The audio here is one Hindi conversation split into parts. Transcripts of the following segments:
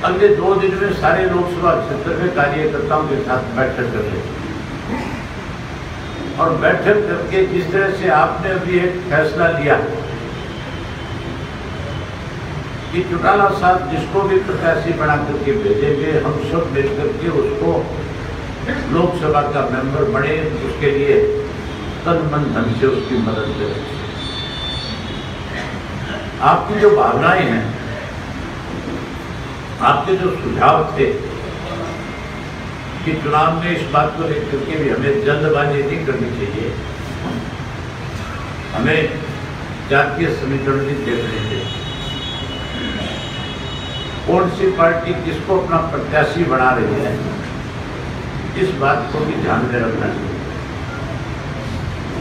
अगले 2 दिन में सारे लोकसभा क्षेत्र में कार्यकर्ताओं के साथ बैठक कर लें और बैठक करके जिस तरह से आपने अभी एक फैसला लिया कि चौटाला साहब जिसको भी प्रत्याशी बना करके भेजेंगे, हम सब मिलकर के उसको लोकसभा का मेंबर बने, उसके लिए तन मन धन से उसकी मदद करें। आपकी जो भावनाएं हैं, आपके जो सुझाव थे कि चुनाव में इस बात को लेकर के भी हमें जल्दबाजी नहीं करनी चाहिए, हमें जातीय समीकरण नहीं देखने चाहिए, कौन सी पार्टी किसको अपना प्रत्याशी बना रही है, इस बात को भी ध्यान में रखना चाहिए।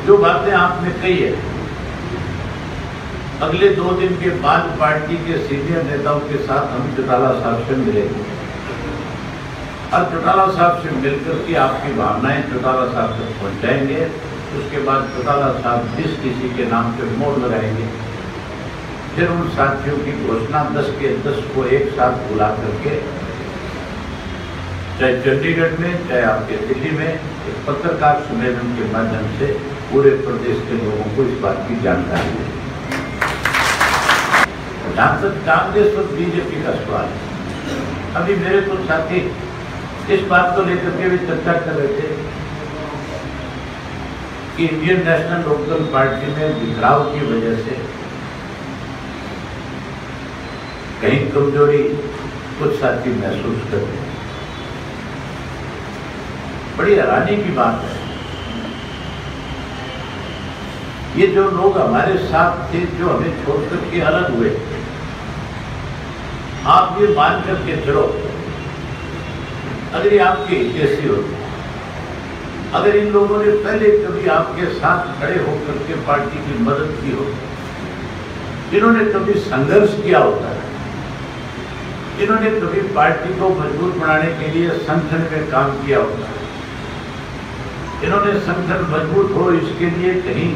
जो बातें आपने कही है, अगले 2 दिन के बाद पार्टी के सीनियर नेताओं के साथ हम चौटाला साहब से मिलेंगे और चौटाला साहब से मिलकर के आपकी भावनाएं चौटाला साहब तक पहुंचाएंगे। उसके बाद चौटाला साहब जिस किसी के नाम पे मोहर लगाएंगे, फिर उन साथियों की घोषणा 10 के 10 को एक साथ बुला करके, चाहे चंडीगढ़ में चाहे आपके दिल्ली में, एक पत्रकार सम्मेलन के माध्यम से पूरे प्रदेश के लोगों को इस बात की जानकारी दें। जहां तक कांग्रेस और बीजेपी का सवाल है, अभी मेरे कुछ साथी इस बात को लेकर के भी चर्चा कर रहे थे कि इंडियन नेशनल लोकदल पार्टी में बिखराव की वजह से कहीं कमजोरी कुछ साथी महसूस कर रहे हैं। बड़ी हैरानी की बात है, ये जो लोग हमारे साथ थे, जो हमें छोड़कर के अलग हुए, आप ये मान करके चलो, अगर ये आपके हितैषी होते, अगर इन लोगों ने पहले कभी आपके साथ खड़े होकर के पार्टी की मदद की हो, जिन्होंने कभी संघर्ष किया होता है, जिन्होंने कभी पार्टी को मजबूत बनाने के लिए संगठन में काम किया होता है, जिन्होंने संगठन मजबूत हो इसके लिए कहीं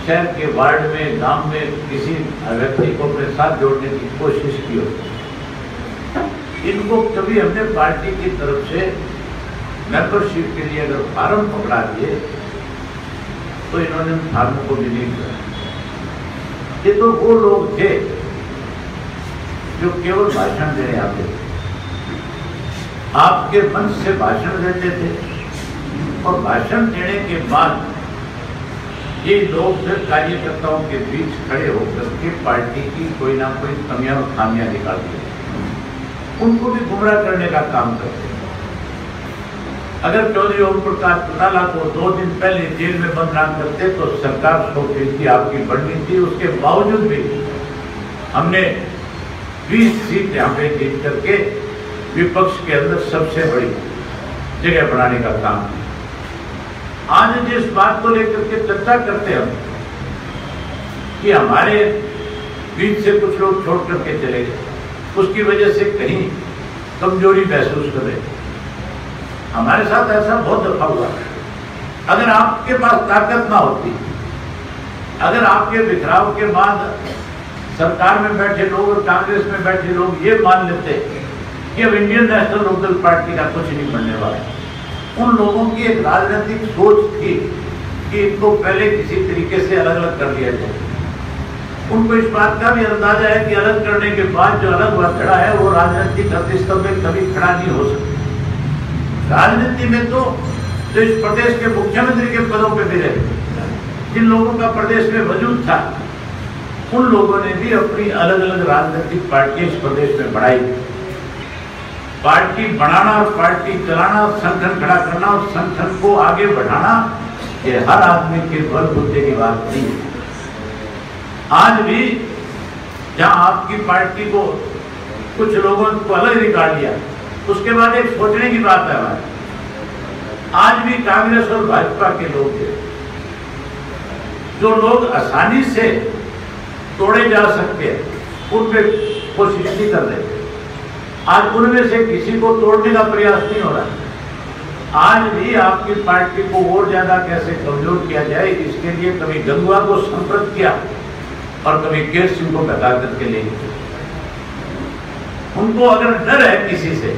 शहर के वार्ड में, गांव में किसी व्यक्ति को अपने साथ जोड़ने की कोशिश की हो, इनको कभी हमने पार्टी की तरफ से मेंबरशिप के लिए अगर फार्म पकड़ा दिए तो इन्होंने फार्म को भी नहीं किया। ये तो वो लोग थे जो केवल भाषण देने आते थे, आपके मंच से भाषण देते थे और भाषण देने के बाद ये लोग फिर कार्यकर्ताओं के बीच खड़े होकर के पार्टी की कोई ना कोई कमियां और खामियां निकालते थे, उनको भी गुमराह करने का काम करते हैं। अगर चौधरी ओम प्रकाश चौटाला को 2 दिन पहले जेल में बंद ना करते तो सरकार 100% आपकी बढ़नी थी। उसके बावजूद भी हमने 20 सीट यहाँ पे जीत करके विपक्ष के अंदर सबसे बड़ी जगह बनाने का काम किया। आज जिस बात को लेकर के चर्चा करते हैं कि हमारे बीच से कुछ लोग छोड़ करके चले गए, उसकी वजह से कहीं कमजोरी महसूस कर रहे, हमारे साथ ऐसा बहुत दफा हुआ। अगर आपके पास ताकत ना होती, अगर आपके बिखराव के बाद सरकार में बैठे लोग और कांग्रेस में बैठे लोग ये मान लेते कि अब इंडियन नेशनल लोकदल पार्टी का कुछ नहीं बनने वाला, उन लोगों की एक राजनीतिक सोच थी कि इनको पहले किसी तरीके से अलग अलग कर दिया जाए। उनको इस बात का भी अंदाजा है कि अलग करने के बाद जो अलग हुआ खड़ा है वो राजनीतिक अतिस्तंभ में कभी खड़ा नहीं हो सकता। राजनीति में तो इस प्रदेश के मुख्यमंत्री के पदों पे भी रहे, जिन लोगों का प्रदेश में वजूद था, उन लोगों ने भी अपनी अलग अलग राजनीतिक पार्टियां इस प्रदेश में बढ़ाई। पार्टी बनाना और पार्टी चलाना, संगठन खड़ा करना और संगठन को आगे बढ़ाना, ये हर आदमी के बलबूते की बात नहीं है। आज भी जहां आपकी पार्टी को कुछ लोगों को अलग निकाल दिया, उसके बाद एक सोचने की बात है हमारी, आज भी कांग्रेस और भाजपा के लोग हैं जो लोग आसानी से तोड़े जा सकते हैं, उन पे कोशिश नहीं कर रहे। आज उनमें से किसी को तोड़ने का प्रयास नहीं हो रहा। आज भी आपकी पार्टी को और ज्यादा कैसे कमजोर किया जाए, इसके लिए कभी गंगवा को संपर्क किया और कभी केर सिंह को बता करके ले गए। उनको अगर डर है किसी से,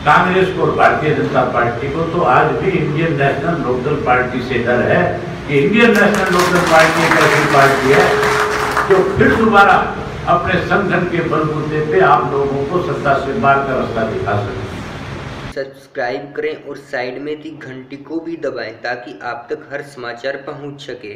कांग्रेस को और भारतीय जनता पार्टी को, तो आज भी इंडियन नेशनल लोकदल पार्टी से डर है कि इंडियन नेशनल लोकदल पार्टी एक ऐसी पार्टी है जो फिर दोबारा अपने संगठन के बलबूते पे आप लोगों को सत्ता से बाहर का रास्ता दिखा सके। सब्सक्राइब करें और साइड में दी घंटी को भी दबाएं ताकि आप तक हर समाचार पहुंच सके।